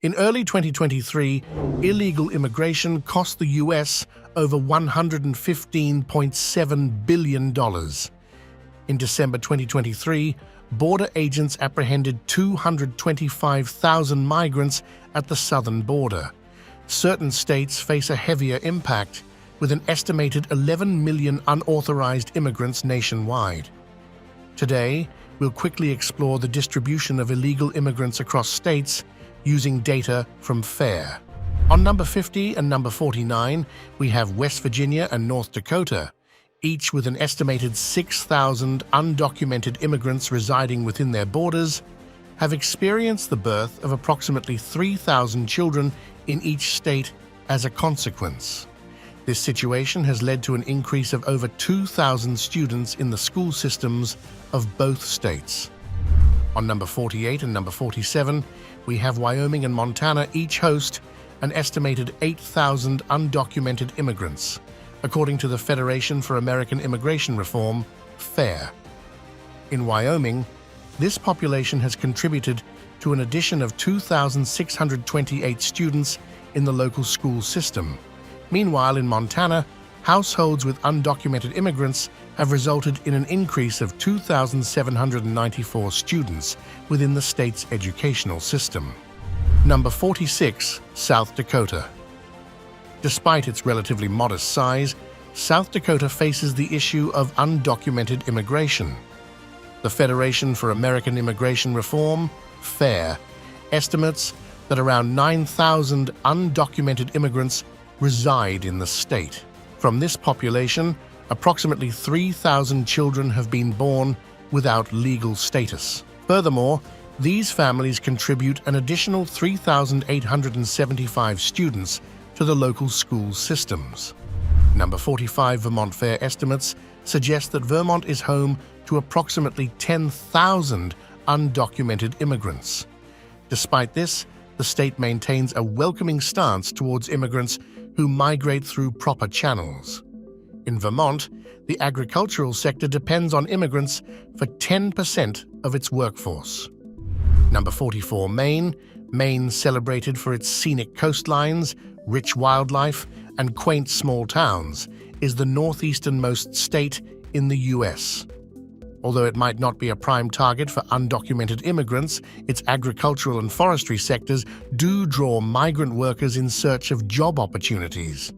In early 2023, illegal immigration cost the U.S. over $115.7 billion. In December 2023, border agents apprehended 225,000 migrants at the southern border. Certain states face a heavier impact, with an estimated 11 million unauthorized immigrants nationwide. Today, we'll quickly explore the distribution of illegal immigrants across states using data from FAIR. On number 50 and number 49, we have West Virginia and North Dakota, each with an estimated 6,000 undocumented immigrants residing within their borders, have experienced the birth of approximately 3,000 children in each state as a consequence. This situation has led to an increase of over 2,000 students in the school systems of both states. On number 48 and number 47, we have Wyoming and Montana each host an estimated 8,000 undocumented immigrants, according to the Federation for American Immigration Reform, FAIR. In Wyoming, this population has contributed to an addition of 2,628 students in the local school system. Meanwhile, in Montana, households with undocumented immigrants have resulted in an increase of 2,794 students within the state's educational system. Number 46, South Dakota. Despite its relatively modest size, South Dakota faces the issue of undocumented immigration. The Federation for American Immigration Reform, FAIR, estimates that around 9,000 undocumented immigrants reside in the state. From this population, approximately 3,000 children have been born without legal status. Furthermore, these families contribute an additional 3,875 students to the local school systems. Number 45 Vermont FAIR estimates suggest that Vermont is home to approximately 10,000 undocumented immigrants. Despite this, the state maintains a welcoming stance towards immigrants who migrate through proper channels. In Vermont, the agricultural sector depends on immigrants for 10% of its workforce. Number 44 Maine. Maine, celebrated for its scenic coastlines, rich wildlife, and quaint small towns, is the northeasternmost state in the U.S. Although it might not be a prime target for undocumented immigrants, its agricultural and forestry sectors do draw migrant workers in search of job opportunities.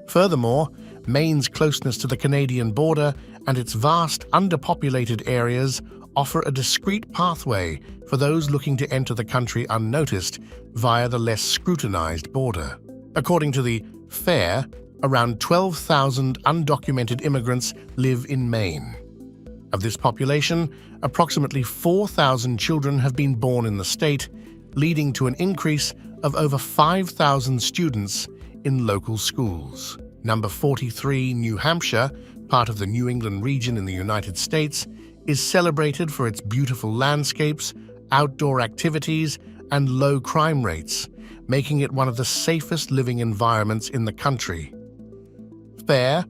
Furthermore, Maine's closeness to the Canadian border and its vast underpopulated areas offer a discreet pathway for those looking to enter the country unnoticed via the less scrutinized border. According to the FAIR, around 12,000 undocumented immigrants live in Maine. Of this population, approximately 4,000 children have been born in the state, leading to an increase of over 5,000 students in local schools. Number 43, New Hampshire, part of the New England region in the United States, is celebrated for its beautiful landscapes, outdoor activities, and low crime rates, making it one of the safest living environments in the country. FAIR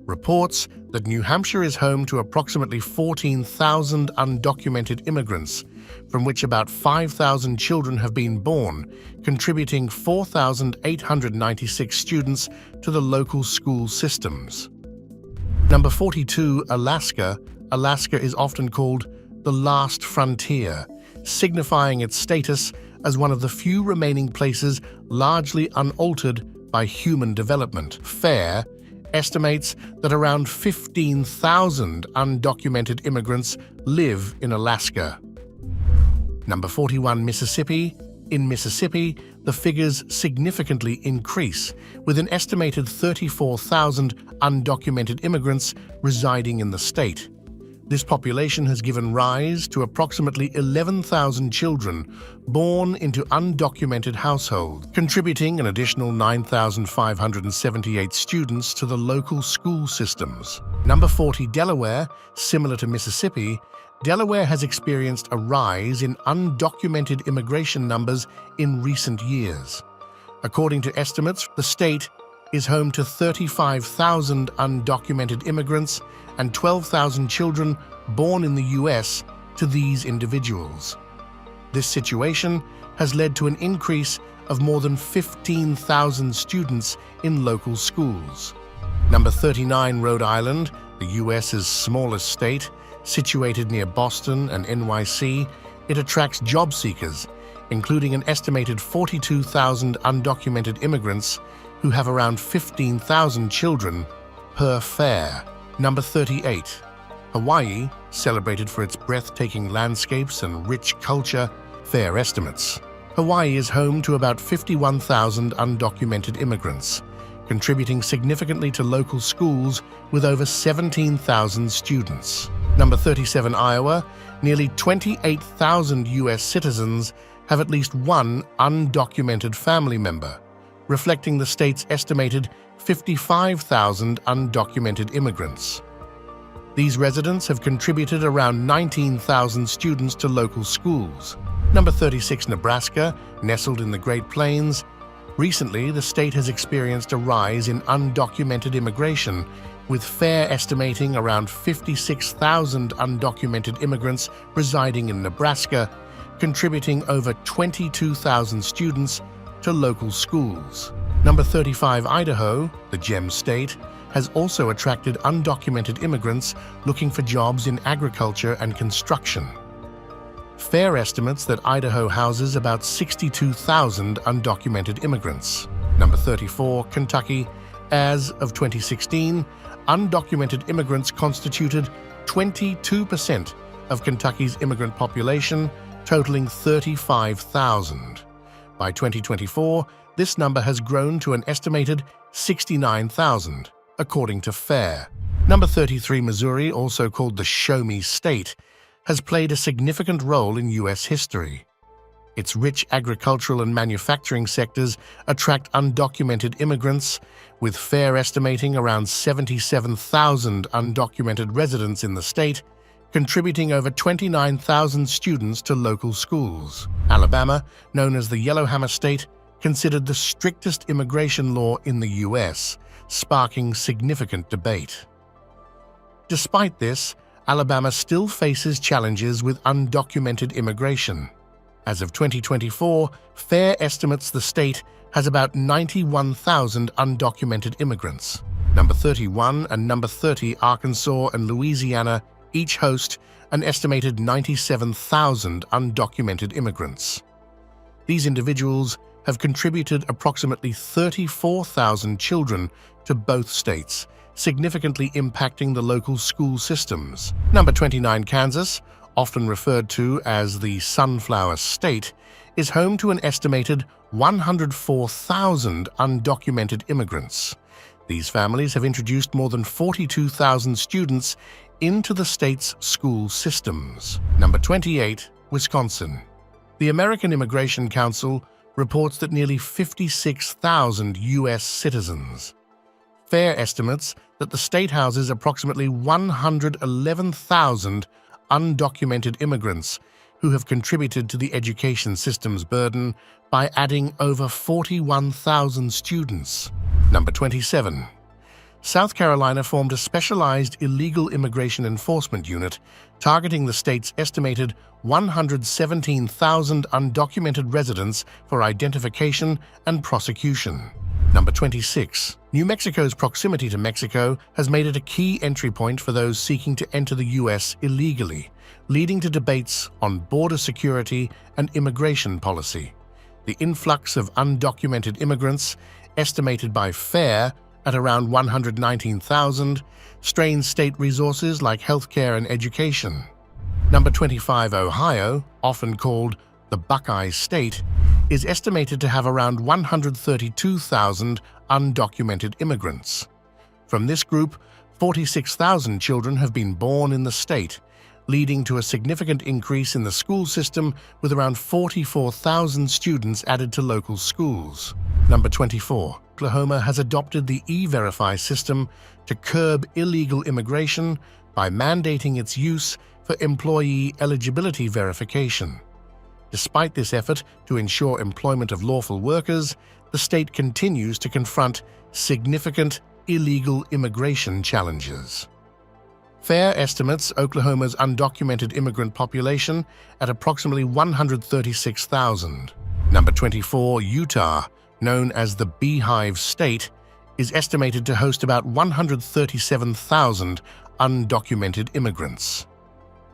reports that New Hampshire is home to approximately 14,000 undocumented immigrants, from which about 5,000 children have been born, contributing 4,896 students to the local school systems. Number 42, Alaska. Alaska is often called the last frontier, signifying its status as one of the few remaining places largely unaltered by human development. FAIR estimates that around 15,000 undocumented immigrants live in Alaska. Number 41, Mississippi. In Mississippi, the figures significantly increase, with an estimated 34,000 undocumented immigrants residing in the state. This population has given rise to approximately 11,000 children born into undocumented households, contributing an additional 9,578 students to the local school systems. Number 40, Delaware. Similar to Mississippi, Delaware has experienced a rise in undocumented immigration numbers in recent years. According to estimates, the state is home to 35,000 undocumented immigrants and 12,000 children born in the U.S. to these individuals. This situation has led to an increase of more than 15,000 students in local schools. Number 39, Rhode Island, the U.S.'s smallest state, situated near Boston and NYC, it attracts job seekers, including an estimated 42,000 undocumented immigrants who have around 15,000 children per fair. Number 38. Hawaii, celebrated for its breathtaking landscapes and rich culture, fair estimates. Hawaii is home to about 51,000 undocumented immigrants, contributing significantly to local schools with over 17,000 students. Number 37, Iowa, nearly 28,000 U.S. citizens have at least one undocumented family member, reflecting the state's estimated 55,000 undocumented immigrants. These residents have contributed around 19,000 students to local schools. Number 36, Nebraska, nestled in the Great Plains. Recently, the state has experienced a rise in undocumented immigration, with FAIR estimating around 56,000 undocumented immigrants residing in Nebraska, contributing over 22,000 students to local schools. Number 35, Idaho, the Gem State, has also attracted undocumented immigrants looking for jobs in agriculture and construction. FAIR estimates that Idaho houses about 62,000 undocumented immigrants. Number 34, Kentucky. As of 2016, undocumented immigrants constituted 22% of Kentucky's immigrant population, totaling 35,000. By 2024, this number has grown to an estimated 69,000, according to FAIR. Number 33, Missouri, also called the Show Me State, has played a significant role in U.S. history. Its rich agricultural and manufacturing sectors attract undocumented immigrants, with FAIR estimating around 77,000 undocumented residents in the state, contributing over 29,000 students to local schools. Alabama, known as the Yellowhammer State, considered the strictest immigration law in the U.S., sparking significant debate. Despite this, Alabama still faces challenges with undocumented immigration. As of 2024, FAIR estimates the state has about 91,000 undocumented immigrants. Number 31 and number 30, Arkansas and Louisiana, each host an estimated 97,000 undocumented immigrants. These individuals have contributed approximately 34,000 children to both states, significantly impacting the local school systems. Number 29, Kansas, often referred to as the Sunflower State, is home to an estimated 104,000 undocumented immigrants. These families have introduced more than 42,000 students into the state's school systems. Number 28, Wisconsin. The American Immigration Council reports that nearly 56,000 U.S. citizens. FAIR estimates that the state houses approximately 111,000 undocumented immigrants who have contributed to the education system's burden by adding over 41,000 students. Number 27. South Carolina formed a specialized illegal immigration enforcement unit targeting the state's estimated 117,000 undocumented residents for identification and prosecution. Number 26. New Mexico's proximity to Mexico has made it a key entry point for those seeking to enter the U.S. illegally, leading to debates on border security and immigration policy. The influx of undocumented immigrants, estimated by FAIR at around 119,000, strains state resources like healthcare and education. Number 25, Ohio, often called the Buckeye State, is estimated to have around 132,000 undocumented immigrants. From this group, 46,000 children have been born in the state, leading to a significant increase in the school system with around 44,000 students added to local schools. Number 24. Oklahoma has adopted the E-Verify system to curb illegal immigration by mandating its use for employee eligibility verification. Despite this effort to ensure employment of lawful workers, the state continues to confront significant illegal immigration challenges. FAIR estimates Oklahoma's undocumented immigrant population at approximately 136,000. Number 24, Utah, known as the Beehive State, is estimated to host about 137,000 undocumented immigrants.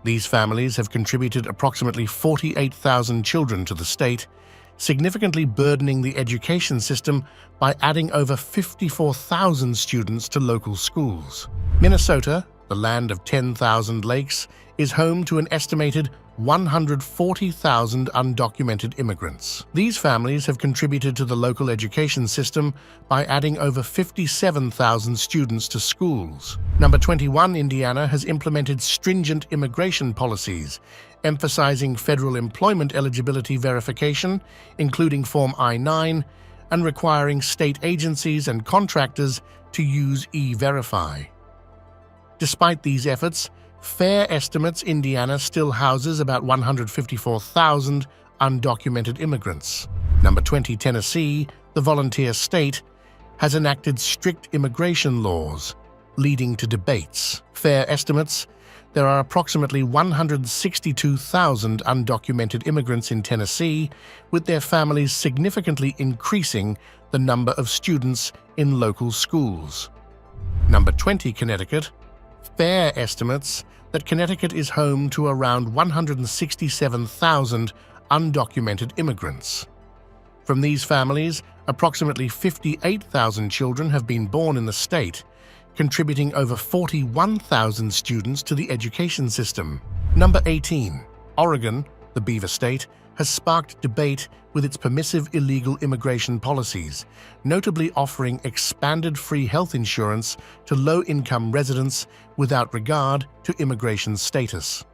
These families have contributed approximately 48,000 children to the state, significantly burdening the education system by adding over 54,000 students to local schools. Minnesota, the land of 10,000 lakes, is home to an estimated 140,000 undocumented immigrants. These families have contributed to the local education system by adding over 57,000 students to schools. Number 21, Indiana has implemented stringent immigration policies, emphasizing federal employment eligibility verification, including Form I-9, and requiring state agencies and contractors to use E-Verify. Despite these efforts, FAIR estimates Indiana still houses about 154,000 undocumented immigrants. Number 20, Tennessee, the volunteer state, has enacted strict immigration laws, leading to debates. FAIR estimates there are approximately 162,000 undocumented immigrants in Tennessee, with their families significantly increasing the number of students in local schools. Number 20, Connecticut. FAIR estimates that Connecticut is home to around 167,000 undocumented immigrants. From these families, approximately 58,000 children have been born in the state, contributing over 41,000 students to the education system. Number 18. Oregon, the Beaver State, has sparked debate with its permissive illegal immigration policies, notably offering expanded free health insurance to low-income residents without regard to immigration status.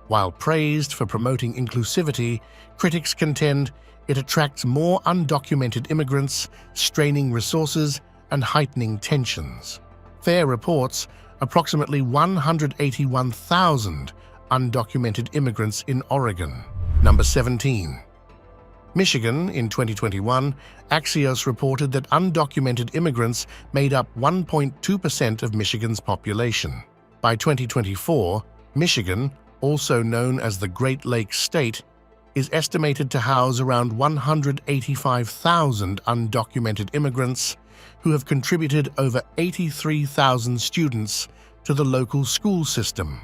While praised for promoting inclusivity, critics contend it attracts more undocumented immigrants, straining resources and heightening tensions. FAIR reports approximately 181,000 undocumented immigrants in Oregon. Number 17. Michigan, in 2021, Axios reported that undocumented immigrants made up 1.2% of Michigan's population. By 2024, Michigan, also known as the Great Lakes State, is estimated to house around 185,000 undocumented immigrants who have contributed over 83,000 students to the local school system.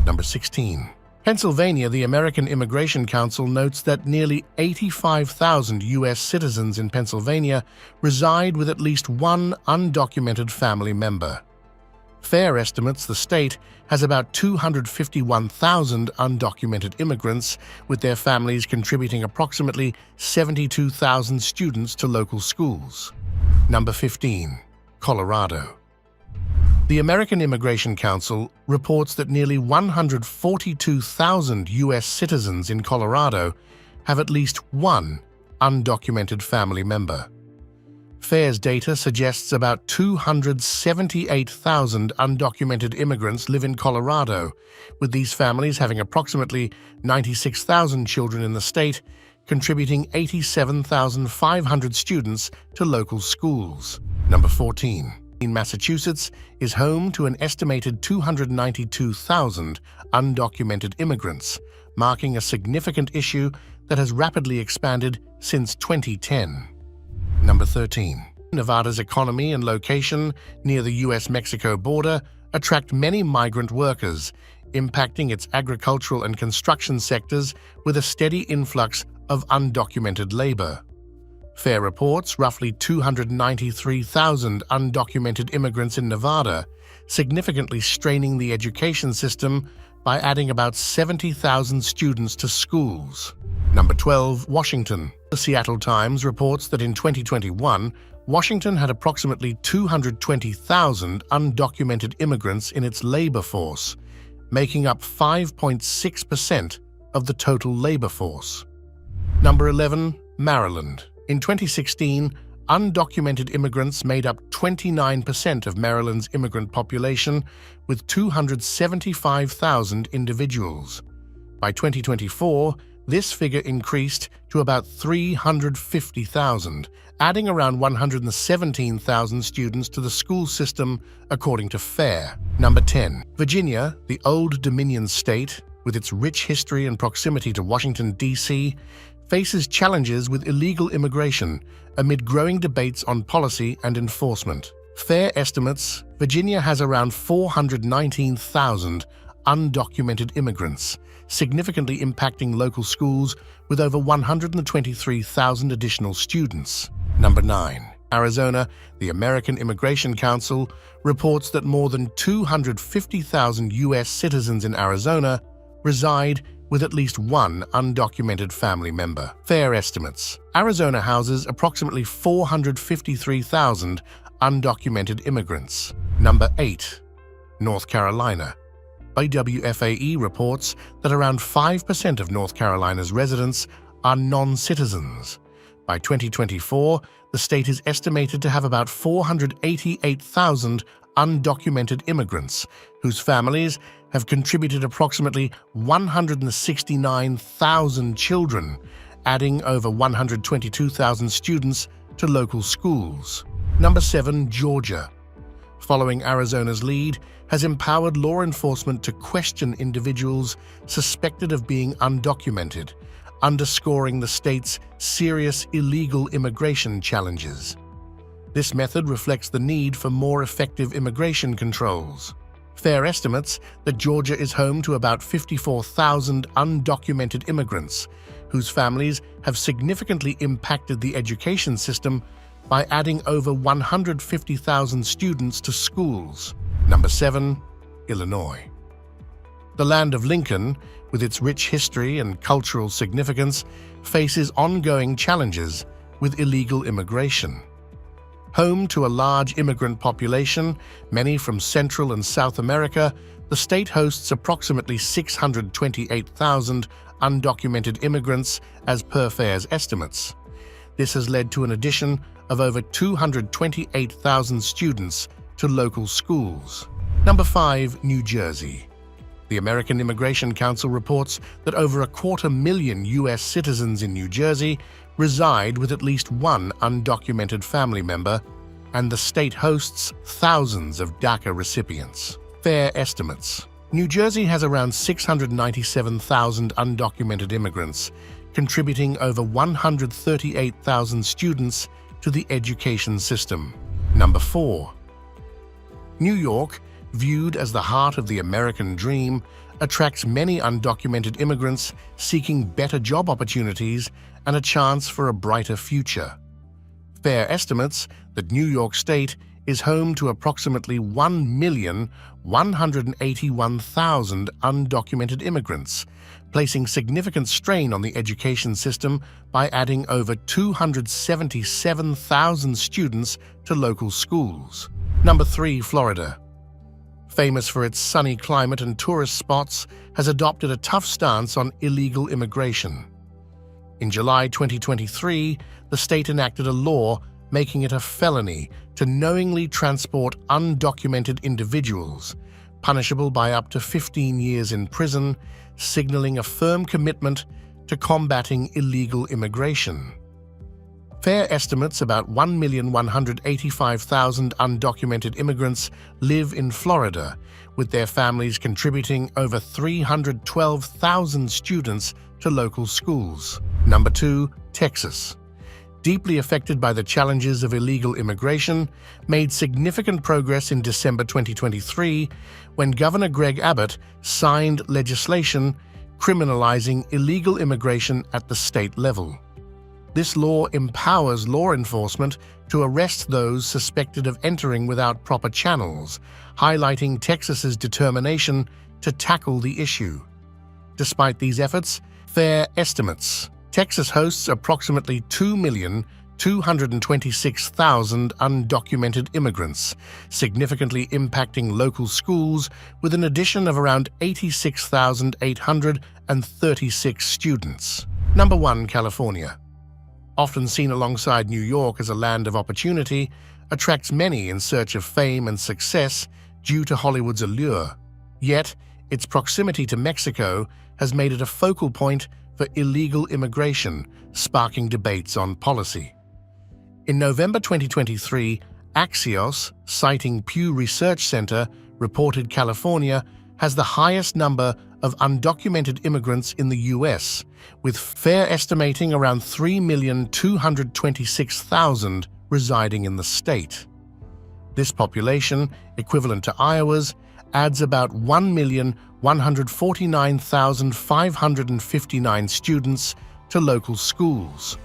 Number 16. Pennsylvania, the American Immigration Council notes that nearly 85,000 U.S. citizens in Pennsylvania reside with at least one undocumented family member. FAIR estimates the state has about 251,000 undocumented immigrants, with their families contributing approximately 72,000 students to local schools. Number 15. Colorado. The American Immigration Council reports that nearly 142,000 U.S. citizens in Colorado have at least one undocumented family member. FAIR's data suggests about 278,000 undocumented immigrants live in Colorado, with these families having approximately 96,000 children in the state, contributing 87,500 students to local schools. Number 14. Massachusetts is home to an estimated 292,000 undocumented immigrants, marking a significant issue that has rapidly expanded since 2010. Number 13. Nevada's economy and location near the U.S.-Mexico border attract many migrant workers, impacting its agricultural and construction sectors with a steady influx of undocumented labor. FAIR reports roughly 293,000 undocumented immigrants in Nevada, significantly straining the education system by adding about 70,000 students to schools. Number 12. Washington. The Seattle Times reports that in 2021, Washington had approximately 220,000 undocumented immigrants in its labor force, making up 5.6% of the total labor force. Number 11. Maryland. In 2016, undocumented immigrants made up 29% of Maryland's immigrant population, with 275,000 individuals. By 2024, this figure increased to about 350,000, adding around 117,000 students to the school system, according to FAIR. Number 10. Virginia, the Old Dominion state, with its rich history and proximity to Washington, D.C., faces challenges with illegal immigration amid growing debates on policy and enforcement. Fair estimates, Virginia has around 419,000 undocumented immigrants, significantly impacting local schools with over 123,000 additional students. Number 9. Arizona. The American Immigration Council reports that more than 250,000 U.S. citizens in Arizona reside with at least one undocumented family member. Fair estimates. Arizona houses approximately 453,000 undocumented immigrants. Number 8. North Carolina. WFAE reports that around 5% of North Carolina's residents are non-citizens. By 2024, the state is estimated to have about 488,000 undocumented immigrants, whose families have contributed approximately 169,000 children, adding over 122,000 students to local schools. Number 7. Georgia. Following Arizona's lead, has empowered law enforcement to question individuals suspected of being undocumented, underscoring the state's serious illegal immigration challenges. This method reflects the need for more effective immigration controls. Fair estimates that Georgia is home to about 54,000 undocumented immigrants, whose families have significantly impacted the education system by adding over 150,000 students to schools. Number 7. Illinois. The land of Lincoln, with its rich history and cultural significance, faces ongoing challenges with illegal immigration. Home to a large immigrant population, many from Central and South America, the state hosts approximately 628,000 undocumented immigrants as per FAIR's estimates. This has led to an addition of over 228,000 students to local schools. Number 5. New Jersey. The American Immigration Council reports that over 250,000 U.S. citizens in New Jersey reside with at least one undocumented family member, and the state hosts thousands of DACA recipients. Fair estimates. New Jersey has around 697,000 undocumented immigrants, contributing over 138,000 students to the education system. Number 4. New York, viewed as the heart of the American dream, attracts many undocumented immigrants seeking better job opportunities and a chance for a brighter future. Fair estimates that New York State is home to approximately 1,181,000 undocumented immigrants, placing significant strain on the education system by adding over 277,000 students to local schools. Number 3. Florida. Famous for its sunny climate and tourist spots, has adopted a tough stance on illegal immigration. In July 2023, the state enacted a law making it a felony to knowingly transport undocumented individuals, punishable by up to 15 years in prison, signaling a firm commitment to combating illegal immigration. Fair estimates about 1,185,000 undocumented immigrants live in Florida, with their families contributing over 312,000 students to local schools. Number 2. Texas. Deeply affected by the challenges of illegal immigration, made significant progress in December 2023 when Governor Greg Abbott signed legislation criminalizing illegal immigration at the state level. This law empowers law enforcement to arrest those suspected of entering without proper channels, highlighting Texas's determination to tackle the issue. Despite these efforts, fair estimates, Texas hosts approximately 2,226,000 undocumented immigrants, significantly impacting local schools with an addition of around 86,836 students. Number 1. California. Often seen alongside New York as a land of opportunity, attracts many in search of fame and success due to Hollywood's allure. Yet, its proximity to Mexico has made it a focal point for illegal immigration, sparking debates on policy. In November 2023, Axios, citing Pew Research Center, reported California has the highest number of undocumented immigrants in the U.S., with FAIR estimating around 3,226,000 residing in the state. This population, equivalent to Iowa's, adds about 1,149,559 students to local schools.